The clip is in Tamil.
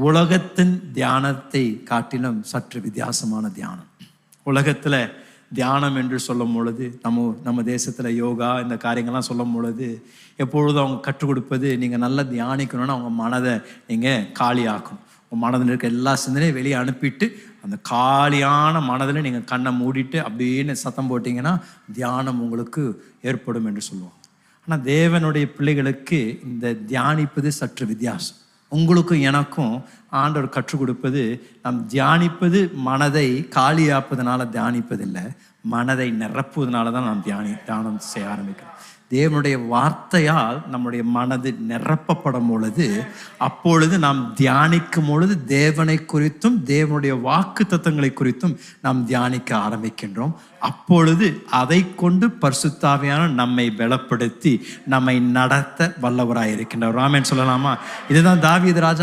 உலகத்தின் தியானத்தை காட்டிலும் சற்று வித்தியாசமான தியானம். உலகத்தில் தியானம் என்று சொல்லும் பொழுது நம்ம தேசத்தில் யோகா இந்த காரியங்கள்லாம் சொல்லும் பொழுது எப்பொழுதும் அவங்க கற்றுக் கொடுப்பது, நீங்கள் நல்லா தியானிக்கணும்னா அவங்க மனதை நீங்கள் காலியாக்கணும். உங்கள் மனதில் இருக்க எல்லா சிந்தனையும் வெளியே அனுப்பிட்டு அந்த காலியான மனதில் நீங்கள் கண்ணை மூடிட்டு அப்படின்னு சத்தம் போட்டிங்கன்னா தியானம் உங்களுக்கு ஏற்படும் என்று சொல்லுவாங்க. ஆனால் தேவனுடைய பிள்ளைகளுக்கு இந்த தியானிப்பது சற்று வித்தியாசம். உங்களுக்கும் எனக்கும் ஆண்டவர் கற்றுக் கொடுப்பது, நாம் தியானிப்பது மனதை காலியாப்பதுனால தியானிப்பதில்லை, மனதை நிரப்புவதனால தான் நாம் தியானம் செய்ய ஆரம்பிக்கிறோம். தேவனுடைய வார்த்தையால் நம்முடைய மனது நிரப்பப்படும் பொழுது, அப்பொழுது நாம் தியானிக்கும் பொழுது தேவனை குறித்தும் தேவனுடைய வாக்கு தத்தங்களை குறித்தும் நாம் தியானிக்க ஆரம்பிக்கின்றோம். அப்பொழுது அதை கொண்டு பரிசுத்தாவியான நம்மை பலப்படுத்தி நம்மை நடத்த வல்லவராய் இருக்கின்றார். ஆமென் சொல்லலாமா? இதுதான் தாவீது ராஜா